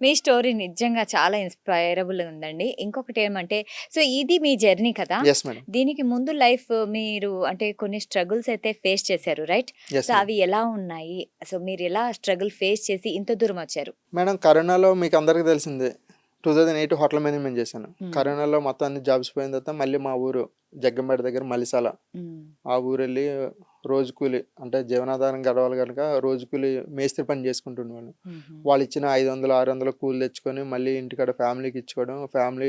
మీ story నిజంగా చాలా inspirable ఉందండి. ఇంకొకటి ఏమంటే సో ఇది మీ జర్నీ కదా! Yes madam. దీనికి ముందు లైఫ్ మీరు అంటే కొన్ని స్ట్రగుల్స్ అయితే ఫేస్ చేశారు రైట్? Yes so madam. అవి ఎలా ఉన్నాయి? సో మీరు ఎలా స్ట్రగుల్ ఫేస్ చేసి ఇంత దూరం వచ్చారు? మేడం కరోనాలో మీకు అందరికీ తెలిసిందే. 2008 హోటల్ మేనేజ్‌మెంట్ చేశాను. హ్మ్. కరోనాలో మొత్తం అన్ని జాబ్స్ పోయిన తర్వాత మళ్ళీ మా ఊరు జగ్గంపేట దగ్గర మలిసాల. హ్మ్. ఆ ఊరెళ్ళి రోజు కూలి అంటే జీవనాధారం గడవాలి గనుక రోజు కూలి మేస్త్రి పని చేసుకుంటుండేవాడిని. హుహు. వాళ్ళిచ్చిన 500, 600 కూలి తెచ్చుకొని మళ్ళీ ఇంటికాడ ఫ్యామిలీకి ఇచ్చుకోవడం. ఫ్యామిలీ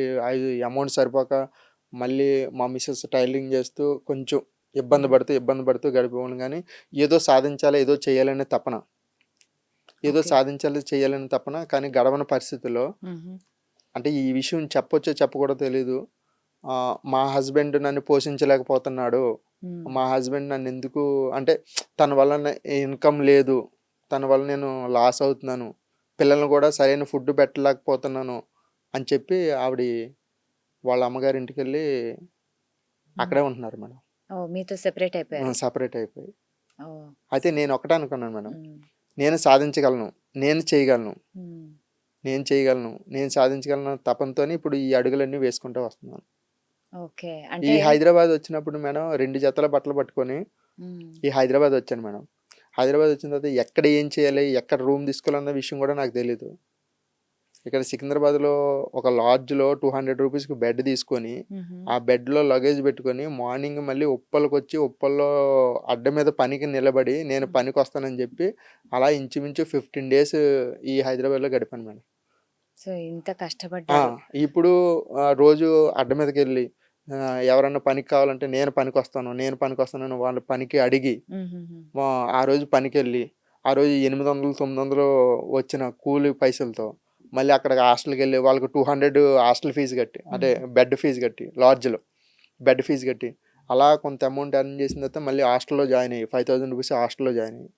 అమౌంట్ సరిపోక మళ్ళీ మా మిసెస్ టైలరింగ్ చేస్తూ కొంచెం హ్మ్. ఇబ్బంది పడుతూ గడిపేవాడిని గానీ, ఏదో సాధించాలి, ఏదో చేయాలనే తపన. ఏదో ఓకే. సాధించాలి, చేయాలని తపన. కానీ గడవని పరిస్థితుల్లో హుహు. అంటే ఈ విషయం చెప్పొచ్చో చెప్పకూడదో తెలీదు. మా హస్బెండ్ నన్ను పోషించలేకపోతున్నాడు. హ్మ్. మా హస్బెండ్ నన్నెందుకు అంటే తన వల్ల ఇన్‌కమ్ లేదు. తన వల్ల నేను లాస్ అవుతున్నాను. పిల్లల్ని కూడా సరైన ఫుడ్ పెట్టలేకపోతున్నాను అని చెప్పి వాళ్ళ అమ్మగారింటికెళ్ళి హ్మ్. అక్కడే ఉంటున్నారు మేడం. ఓహ్! మీతో సెపరేట్ అయిపోయారు. సెపరేట్ అయిపోయి. ఓహ్! అయితే నేనొకటే అనుకున్నాను మేడం. హ్మ్. నేను సాధించగలను. నేను చేయగలను. హ్మ్. నేను సాధించగలను తపనతోని ఇప్పుడు ఈ అడుగులన్నీ వేసుకుంటూ వస్తున్నాను. ఓకే. ఈ అంటే హైదరాబాద్ వచ్చినప్పుడు మేడం 2 జతల బట్టలు పట్టుకొని హ్మ్. ఈ హైదరాబాద్ వచ్చాను మేడం. హైదరాబాద్ వచ్చిన తర్వాత ఎక్కడ ఏం చేయాలి? ఎక్కడ రూమ్ తీసుకోవాలన్న విషయం కూడా నాకు తెలీదు. ఇక్కడ సికింద్రాబాద్‌లో ఒక లాడ్జ్‌లో రూ. 200కి బెడ్ తీసుకొని, హుహు. ఆ బెడ్‌లో లగేజ్ పెట్టుకొని మార్నింగ్ మళ్ళీ ఉప్పల్‌కొచ్చి ఉప్పల్లో అడ్డ మీద పనికి నిలబడి నేను హ్మ్. పనికొస్తానని చెప్పి అలా ఇంచుమించు 15 డేస్ ఈ హైదరాబాద్‌లో గడిపాను మేడం. సో ఇంత ఆ! కష్టపడ్డారు. ఇప్పుడు రోజు అడ్డ మీదకెళ్ళి ఎవరన్నా పనికి కావాలంటే నేను పనికొస్తానని వాళ్ళ పనికి అడిగి, హుహుహు. మా ఆ రోజు పనికెళ్ళి, ఆ రోజు 800, 900 వచ్చిన కూలి పైసలతో మళ్ళీ అక్కడ హాస్టల్‌కెళ్ళి వాళ్ళకి 200 హాస్టల్ ఫీజు కట్టి, అంటే హుహు. బెడ్ ఫీజు కట్టి లాడ్జ్‌లో బెడ్ ఫీజు కట్టి, అలా కొంత అమౌంట్ ఎర్న్ చేసిన తర్వాత మళ్ళీ హాస్టల్‌లో జాయిన్ అయ్యి రూ. 5000 హాస్టల్‌లో జాయిన్ అయ్యి,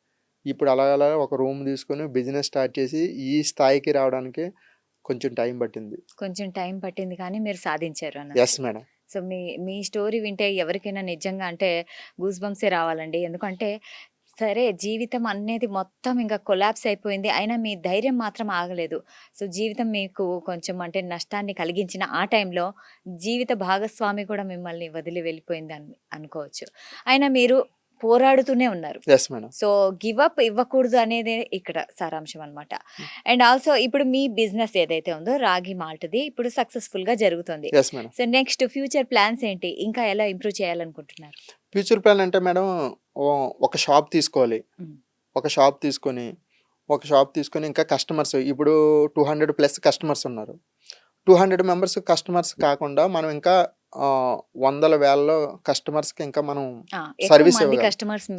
ఇప్పుడు అలా ఒక రూమ్ తీసుకొని బిజినెస్ స్టార్ట్ చేసి ఈ స్థాయికి రావడానికి కొంచెం టైం పట్టింది. కొంచెం టైం పట్టింది కానీ మీరు సాధించారు యెస్ అన్నట్టు. మేడం. సో మీ మీ స్టోరీ వింటే ఎవరికైనా నిజంగా అంటే గూస్ బంప్సే రావాలండి. ఎందుకంటే సరే జీవితం అనేది మొత్తం ఇంకా కొలాప్స్ అయిపోయింది. అయినా మీ ధైర్యం మాత్రం ఆగలేదు. సో జీవితం మీకు కొంచెం అంటే నష్టాన్ని కలిగించిన ఆ టైంలో జీవిత భాగస్వామి కూడా మిమ్మల్ని వదిలి వెళ్ళిపోయిందని అనుకోవచ్చు. అయినా మీరు పోరాడుతూనే ఉన్నారు. Yes madam. So give up ఇవ్వకూడదు అనేదే ఇక్కడ సారాంశం అన్నమాట. హ్మ్. అండ్ ఆల్సో ఇప్పుడు మీ బిజినెస్ ఏదైతే ఉందో రాగి మాల్ట్‌ది ఇప్పుడు సక్సెస్‌ఫుల్‌గా జరుగుతుంది. Yes madam. So next future plans ఏంటి? ఇంకా ఎలా ఇంప్రూవ్ చేయాలనుకుంటున్నారు? ఫ్యూచర్ ప్లాన్ అంటే మేడం ఒక షాప్ తీసుకోవాలి. హ్మ్. ఒక షాప్ తీసుకొని, ఇంకా కస్టమర్స్ ఇప్పుడు 200 ప్లస్ కస్టమర్స్ ఉన్నారు. 200 మెంబర్స్ కస్టమర్స్ కాకుండా మనం ఇంకా వందల వేలలో కస్టమర్స్‌కి ఇంకా మనం ఆ! ఎక్కువ సర్విస్ మంది ఇవ్వగలం.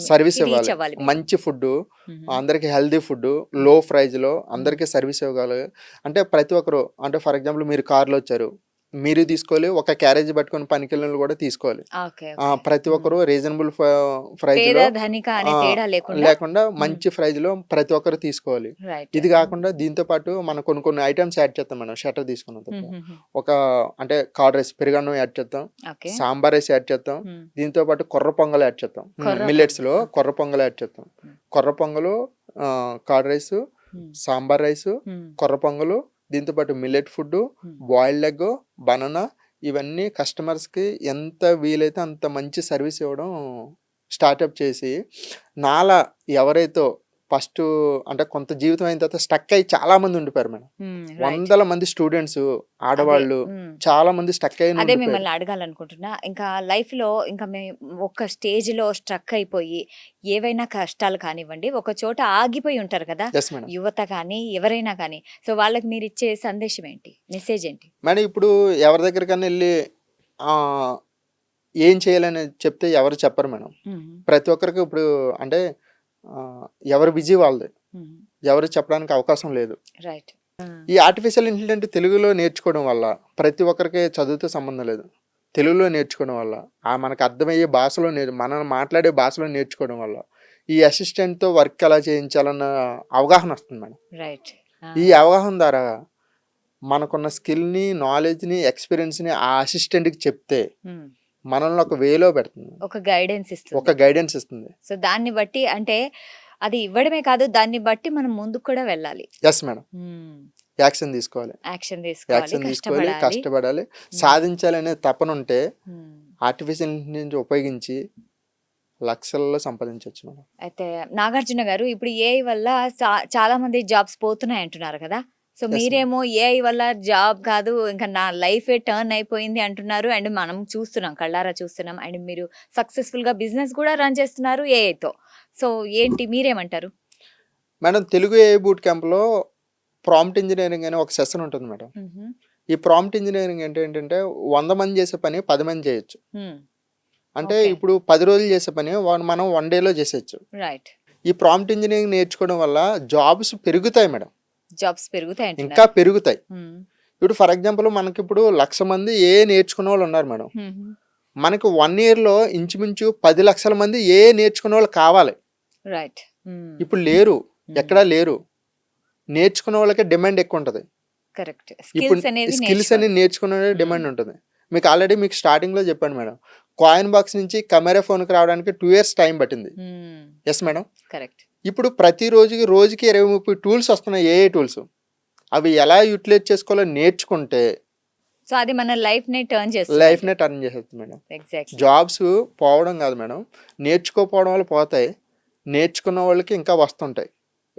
సర్విస్ కస్టమర్స్‌కి రీచ్ ఇవ్వాలి. అవ్వాలి మీరు. మంచి ఫుడ్డు, హుహు. అందరికి హెల్తీ ఫుడ్డు, హ్మ్. లో ప్రైజ్‌లో హ్మ్. అందరికి సర్విస్ ఇవ్వగలి అంటే ప్రతి ఒక్కరు అంటే ఫర్ ఎగ్జాంపుల్ మీరు కార్‌లో వచ్చారు. మీరు తీసుకోవాలి. ఒక క్యారేజ్ పట్టుకొని పనికెళ్ళినోళ్ళు కూడా తీసుకోవాలి. ఓకే. ఓకే. ప్రతి హ్మ్. ఒక్కరు రీజనబుల్ పేద, ప్రైజ్‌లో ధనిక అనే ఆహ్, తేడా లేకుండా లేకుండా హ్మ్. మంచి ప్రైజ్‌లో ప్రతి ఒక్కరు తీసుకోవాలి. రైట్. ఇది హ్మ్. కాకుండా దీంతో పాటు మనం కొన్ని ఐటెమ్స్ యాడ్ చేస్తాం మనం షట్టర్ తీసుకున్నందుకు. హుహుహు. ఒక అంటే కర్డ్ రైస్, పెరుగన్నం యాడ్ చేద్దాం. ఓకే. సాంబార్ రైస్ యాడ్ చేద్దాం. హ్మ్. దీంతో పాటు కొర్ర పొంగల్ యాడ్ చేద్దాం. కొర్ర పొంగల్. మిల్లెట్స్‌లో ఓకే. కొర్ర పొంగల్ యాడ్ చేద్దాం. హ్మ్. కొర్ర పొంగలు, కర్డ్ రైసు, హ్మ్. సాంబార్ రైసు, హ్మ్. కొర్ర పొంగలు, దీంతో పాటు మిల్లెట్ ఫుడ్డు, హ్మ్. బాయిల్డ్ ఎగ్, బనానా ఇవన్నీ కస్టమర్స్‌కి ఎంత వీలైతే అంత మంచి సర్విస్ ఇవ్వడం స్టార్టప్ చేసి, నాలా ఎవరైతే ఫస్టు అంటే కొంత జీవితం అయిన తర్వాత స్టక్ అయ్యి చాలామంది ఉండిపోయారు మేడం. హ్మ్. రైట్. వందల మంది స్టూడెంట్సు, అదే. ఆడవాళ్ళు హ్మ్. చాలామంది స్టక్ అయ్యి అదే ఉండిపోయారు. మిమ్మల్ని అడగాలనుకుంటున్నా. ఇంకా లైఫ్‌లో ఇంకా ఒక స్టేజ్‌లో స్ట్రక్ అయిపోయి, ఏవైనా కష్టాలు కానివ్వండి, ఒక చోట ఆగిపోయి ఉంటారు కదా! Yes madam. యువత కానీ, ఎవరైనా కానీ. సో, వాళ్ళకి మీరిచ్చే సందేశం ఏంటి? మెసేజ్ ఏంటి? మేడం ఇప్పుడు ఎవరి దగ్గరికన్నా ఎళ్లి ఆహ్, ఏం చేయాలని చెప్తే ఎవరు చెప్పరు మేడం. హుహు. ప్రతి ఒక్కరికి ఇప్పుడు అంటే ఆహ్, ఎవరి బిజీ వాళ్ళది. హుహు. ఎవరు చెప్పడానికి అవకాశం లేదు. రైట్. హ్మ్. ఈ ఆర్టిఫిషియల్ ఇంటెలిజెంట్ తెలుగులో నేర్చుకోవడం వల్ల ప్రతి ఒక్కరికి చదువుతో సంబంధం లేదు. తెలుగులో నేర్చుకోవడం వల్ల, మనకు అర్థమయ్యే భాషలో మనం మాట్లాడే భాషలో నేర్చుకోవడం వల్ల, ఈ అసిస్టెంట్‌తో వర్క్ ఎలా చేయించాలన్న అవగాహన వస్తుంది మేడం. రైట్. ఆ! ఈ అవగాహన ద్వారా మనకున్న స్కిల్‌ని, నాలెడ్జ్‌ని, ఎక్స్‌పీరియన్స్‌ని ఆ అసిస్టెంట్‌కి చెప్తే హ్మ్. మనల్ని ఒక వేలో పెడుతుంది. ఒక గైడెన్స్ ఇస్తుంది. ఒక గైడెన్స్ ఇస్తుంది. సో, దాన్ని బట్టి అంటే అది ఇవ్వడమే కాదు, దాన్ని బట్టి మనం ముందుకు కూడా వెళ్ళాలి. Yes madam. హ్మ్. యాక్షన్ తీసుకోవాలి. యాక్షన్ తీసుకోవాలి, యాక్షన్ తీసుకోవాలి, కష్టపడాలి. కష్టపడాలి. హ్మ్. సాధించాలనే తపన ఉంటే హ్మ్. ఆర్టిఫిషియల్ ఇంటెలిజెన్స్ ఉపయోగించి లక్షల్లో సంపాదించవచ్చు మేడం. అయితే నాగార్జున గారు ఇప్పుడు ఏఐ వల్ల చాలా మంది జాబ్స్ పోతున్నాయి అంటున్నారు కదా. So yes madam. మీరేమో ఏఐ వల్ల జాబ్ కాదు ఇంకా నా లైఫే టర్న్ అయిపోయింది అంటున్నారు. అండ్ మనం చూస్తున్నాం, కళ్ళారా చూస్తున్నాం. అండ్ మీరు సక్సెస్ఫుల్ గా బిజినెస్ కూడా రన్ చేస్తున్నారు ఏఐతో. సో ఏంటి మీరేమంటారు? మేడం తెలుగు ఏఐ బూట్ క్యాంప్లో ప్రాంప్ట్ ఇంజనీరింగ్ అనే ఒక సెషన్ ఉంటుంది మేడం. మ్హూ. ఈ ప్రాంప్ట్ ఇంజనీరింగ్ అంటే ఏంటంటే 100 మంది చేసే పని 10 మంది చేయొచ్చు. మ్, అంటే ఓకే. ఇప్పుడు 10 రోజులు చేసే పని మనం 1 డేలో చేసేయచ్చు. రైట్. ఈ ప్రాంప్ట్ ఇంజనీరింగ్ నేర్చుకోవడం వల్ల జాబ్స్ పెరుగుతాయి మేడం, జాబ్స్ పెరుగుతాయి ఇంకా అంటున్నారు. పెరుగుతాయి. మ్, ఇప్పుడు ఫర్ ఎగ్జాంపుల్ మనకి ఇప్పుడు 1,00,000 మంది ఏ నేర్చుకునే వాళ్ళు ఉన్నారు మేడం. మ్హూ. మనకు 1 ఇయర్లో ఇంచుమించు 10 లక్షల మంది ఏ నేర్చుకునే వాళ్ళు కావాలి. రైట్. మ్, ఇప్పుడు లేరు, మ్, ఎక్కడా లేరు. నేర్చుకునే వాళ్ళకే డిమాండ్ ఎక్కువ ఉంటుంది. కరెక్ట్. ఇప్పుడు స్కిల్స్ అనేది స్కిల్స్ అని నేర్చుకోవాలి. నేర్చుకునే డిమాండ్ ఉంటుంది. మీకు ఆల్రెడీ మీకు స్టార్టింగ్లో చెప్పాను మేడం, కాయిన్ బాక్స్ నుంచి కెమెరా ఫోన్కి రావడానికి 2 ఇయర్స్ టైం పట్టింది. మ్, ఎస్ మేడం. కరెక్ట్. ఇప్పుడు ప్రతి రోజుకి 20-30 టూల్స్ వస్తున్నాయి, ఏఏ టూల్స్. అవి ఎలా యూటిలైజ్ చేసుకోవాలో నేర్చుకుంటే సో అది మన లైఫ్ ని టర్న్ చేస్తుంది. లైఫ్నే టర్న్ చేసేస్తుంది మేడం. ఎగ్జాక్ట్లీ. జాబ్స్ పోవడం కాదు మేడం, నేర్చుకోకపోవడం వల్ల పోతాయి, నేర్చుకున్న వాళ్ళకి ఇంకా వస్తుంటాయి.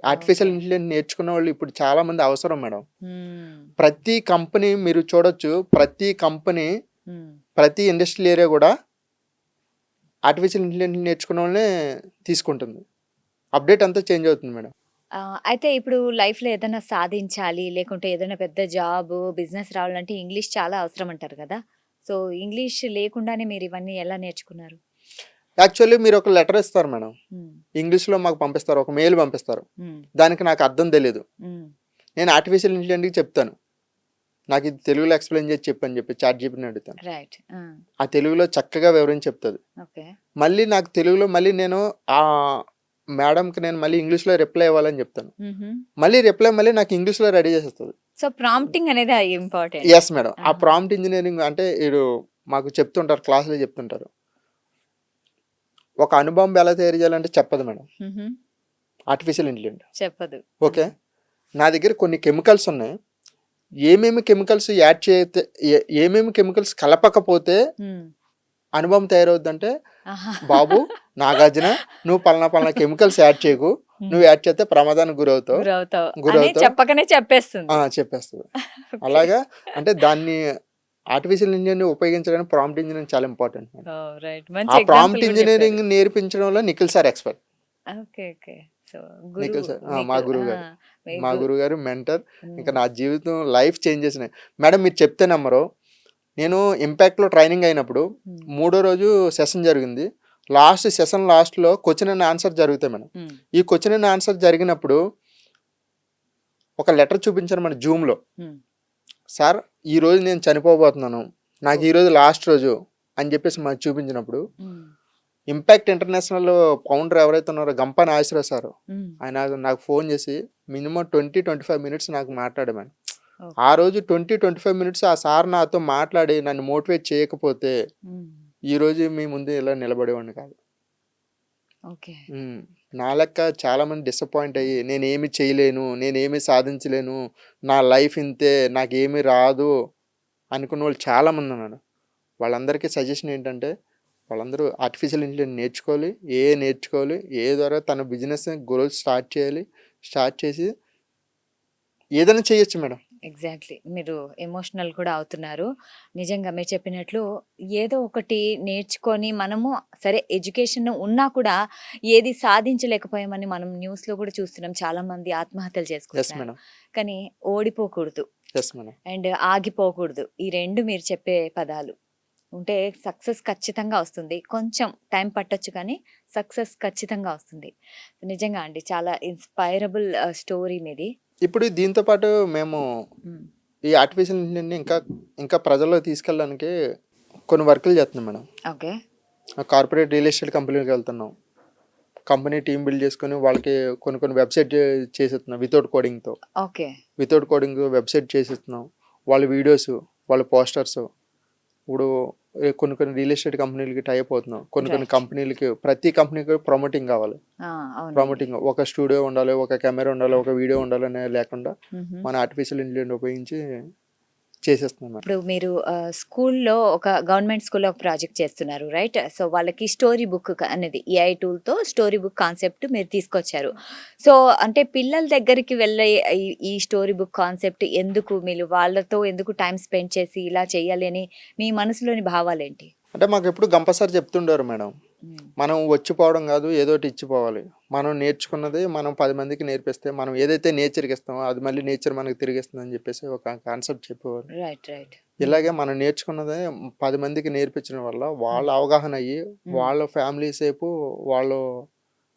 Artificial okay. ఇంటెలిజెన్స్ నేర్చుకున్న వాళ్ళు ఇప్పుడు చాలా మంది అవసరం మేడం. మ్, ప్రతి కంపెనీ మీరు చూడొచ్చు, ప్రతి కంపెనీ మ్, ప్రతి ఇండస్ట్రియల్ ఏరియా కూడా ఆర్టిఫిషియల్ ఇంటెలిజెన్స్ నేర్చుకున్న వాళ్ళనే తీసుకుంటుంది. అప్డేట్ అంతా చేంజ్ అవుతుంది మేడం. అయితే ఇప్పుడు లైఫ్లో ఏదైనా సాధించాలి లేకుంటే ఏదైనా పెద్ద జాబ్ బిజినెస్ రావాలంటే ఇంగ్లీష్ చాలా అవసరం అంటారు కదా. సో ఇంగ్లీష్ లేకుండానే మీరు ఇవన్నీ ఎలా నేర్చుకున్నారు? యాక్చువల్లీ మీరు ఒక లెటర్ ఇస్తారు మేడం, మ్, ఇంగ్లీష్లో మాకు పంపిస్తారు, ఒక మెయిల్ పంపిస్తారు. మ్, దానికి నాకు అర్థం తెలియదు. మ్, నేను ఆర్టిఫిషియల్ ఇంటెలిజెన్స్కి చెప్తాను, నాకు ఇది తెలుగులో ఎక్స్ప్లెయిన్ చేసి చెప్పని చెప్పి చాట్ జీపీటీని అడుగుతాను. రైట్. ఆ తెలుగులో చక్కగా వివరించి చెప్తుంది. ఓకే. మళ్ళీ నాకు తెలుగులో మళ్ళీ నేను ఆ మేడంకి నేను మళ్ళీ ఇంగ్లీష్లో రిప్లై ఇవ్వాలని చెప్తాను. మళ్ళీ రిప్లై మళ్ళీ నాకు ఇంగ్లీష్లో రెడీ చేసేస్తుంది. సో ప్రాంప్టింగ్ అనేది ఇంపార్టెంట్. Yes madam. ఆ ప్రాంప్ట్ ఇంజనీరింగ్ అంటే వీడు మాకు చెప్తుంటారు, క్లాసులో చెప్తుంటారు. ఒక అణుబాంబు ఎలా తయారు చేయాలంటే చెప్పదు మేడం ఆర్టిఫిషియల్ ఇంటెలిజెన్స్. చెప్పదు. ఓకే, నా దగ్గర కొన్ని కెమికల్స్ ఉన్నాయి, ఏమేమి కెమికల్స్ యాడ్ చేస్తే ఏమేమి కెమికల్స్ కలపకపోతే అణుబాంబు తయారవుద్దంటే, బాబు నాగార్జున నువ్వు పలానా కెమికల్స్ యాడ్ చేయకు, నువ్వు యాడ్ చేస్తే ప్రమాదానికి గురవుతావు గురవుతావు చెప్పకనే చెప్పేస్తుంది. చెప్పేస్తుంది. అలాగా అంటే దాన్ని ఆర్టిఫిషియల్ ఇంజనీరింగ్ ఉపయోగించడానికి ప్రాంప్ట్ ఇంజనీరింగ్ చాలా ఇంపార్టెంట్. ఆ ప్రాంప్ట్ ఇంజనీరింగ్ నేర్పించడంలో Nikhil sir expert. Nikhil sir మా గురువు గారు మెంటర్. ఇంకా నా జీవితం లైఫ్ చేంజ్ చేసినాయి మేడం. మీరు చెప్తే నమ్మరు, నేను ఇంపాక్ట్లో ట్రైనింగ్ అయినప్పుడు 3వ రోజు సెషన్ జరిగింది. లాస్ట్లో క్వశ్చన్ అండ్ ఆన్సర్ జరుగుతాయి మేడం. ఈ క్వశ్చన్ అండ్ ఆన్సర్ జరిగినప్పుడు ఒక లెటర్ చూపించాను మన జూమ్లో. సార్ ఈరోజు నేను చనిపోబోతున్నాను, నాకు ఈరోజు లాస్ట్ రోజు అని చెప్పేసి మాకు చూపించినప్పుడు ఇంపాక్ట్ ఇంటర్నేషనల్ ఫౌండర్ ఎవరైతే ఉన్నారో గంపా నాగేశ్వరరావు సార్, ఆయన నాకు ఫోన్ చేసి మినిమం 20-25 మినిట్స్ నాకు మాట్లాడాను. ఆ రోజు 20-25 మినిట్స్ ఆ సార్ నాతో మాట్లాడి నన్ను మోటివేట్ చేయకపోతే ఈరోజు మీ ముందు ఇలా నిలబడేవాడిని కాదు. నా లెక్క చాలామంది డిసప్పాయింట్ అయ్యి నేనేమి చేయలేను, నేనేమి సాధించలేను, నా లైఫ్ ఇంతే, నాకేమీ రాదు అనుకున్న వాళ్ళు చాలామంది ఉన్నారు. వాళ్ళందరికీ సజెషన్ ఏంటంటే వాళ్ళందరూ ఆర్టిఫిషియల్ ఇంటెలిజెన్స్ నేర్చుకోవాలి, నేర్చుకోవాలి, ద్వారా తన బిజినెస్ గ్రోత్ స్టార్ట్ చేసి ఏదైనా చేయొచ్చు మేడం. ఎగ్జాక్ట్లీ. మీరు ఎమోషనల్ కూడా అవుతున్నారు. నిజంగా మీరు చెప్పినట్లు ఏదో ఒకటి నేర్చుకొని మనము సరే ఎడ్యుకేషన్ ఉన్నా కూడా ఏది సాధించలేకపోయామని మనం న్యూస్లో కూడా చూస్తున్నాం. చాలా మంది ఆత్మహత్యలు చేసుకుంటున్నారు. కానీ ఓడిపోకూడదు అండ్ ఆగిపోకూడదు. ఈ రెండు మీరు చెప్పే పదాలు ఉంటే సక్సెస్ ఖచ్చితంగా వస్తుంది. కొంచెం టైం పట్టొచ్చు కానీ సక్సెస్ ఖచ్చితంగా వస్తుంది. నిజంగా అండి చాలా ఇన్స్పైరబుల్ స్టోరీ మీది. ఇప్పుడు దీంతో పాటు మేము ఈ ఆర్టిఫిషియల్ ఇంటెలిజెన్స్ ఇంకా ప్రజల్లో తీసుకెళ్ళడానికి కొన్ని వర్కులు చేస్తున్నాం madam. Okay. Corporate real estate కంపెనీకి వెళ్తున్నాం, కంపెనీ టీం బిల్డ్ చేసుకొని వాళ్ళకి కొన్ని వెబ్సైట్ చేసేస్తున్నాం వితౌట్ కోడింగ్తో. ఓకే. వితౌట్ కోడింగ్ వెబ్సైట్ చేసేస్తున్నాం. వాళ్ళ వీడియోస్, వాళ్ళ పోస్టర్స్. ఇప్పుడు కొన్ని కొన్ని రియల్ ఎస్టేట్ కంపెనీలకి టైప్ అవుతున్నాం. కొన్ని కొన్ని రైట్. కంపెనీలకి ప్రతి కంపెనీకి ప్రమోటింగ్ కావాలి. అవునండి. ప్రమోటింగ్ ఒక స్టూడియో ఉండాలి, ఒక కెమెరా ఉండాలి, ఒక వీడియో ఉండాలనే లేకుండా మ్హూ. మన ఆర్టిఫిషియల్ ఇంటెలిజెన్స్ ఉపయోగించి చేసేస్తున్నాం మేడం. ఇప్పుడు మీరు స్కూల్లో ఒక గవర్నమెంట్ స్కూల్లో ఒక ప్రాజెక్ట్ చేస్తున్నారు రైట్? సో వాళ్ళకి స్టోరీ బుక్ అనేది ఏఐ టూల్తో స్టోరీ బుక్ కాన్సెప్ట్ మీరు తీసుకొచ్చారు. సో అంటే పిల్లల దగ్గరికి వెళ్ళే ఈ స్టోరీ బుక్ కాన్సెప్ట్ ఎందుకు మీరు వాళ్ళతో ఎందుకు టైం స్పెండ్ చేసి ఇలా చేయాలి అని మీ మనసులోని భావాలేంటి? అంటే మాకు ఎప్పుడు గంపసారి చెప్తుండారు మేడం. మనం వచ్చిపోవడం కాదు, ఏదోటి ఇచ్చిపోవాలి. మనం నేర్చుకున్నది మనం 10 మందికి నేర్పిస్తే, మనం ఏదైతే నేచర్‌కి ఇస్తామో అది మళ్ళీ నేచర్ మనకు తిరిగిస్తుందని చెప్పేసి ఒక కాన్సెప్ట్ చెప్పేవారు. Right right. ఇలాగే మనం నేర్చుకున్నదే 10 మందికి నేర్పించడం వల్ల వాళ్ళ అవగాహన అయ్యి, వాళ్ళ ఫ్యామిలీ సేపు వాళ్ళు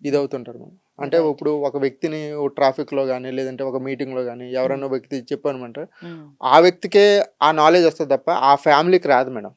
ఇదవుతుంటారు మేడం. అంటే రైట్. ఇప్పుడు ఒక వ్యక్తిని ట్రాఫిక్‌లో గాని, లేదంటే ఒక మీటింగ్‌లో గాని ఎవరైనా వ్యక్తి చెప్పానమంటే, ఆ వ్యక్తికే ఆ నాలెడ్జ్ వస్తది తప్ప, ఆ ఫ్యామిలీకి రాదు మేడం.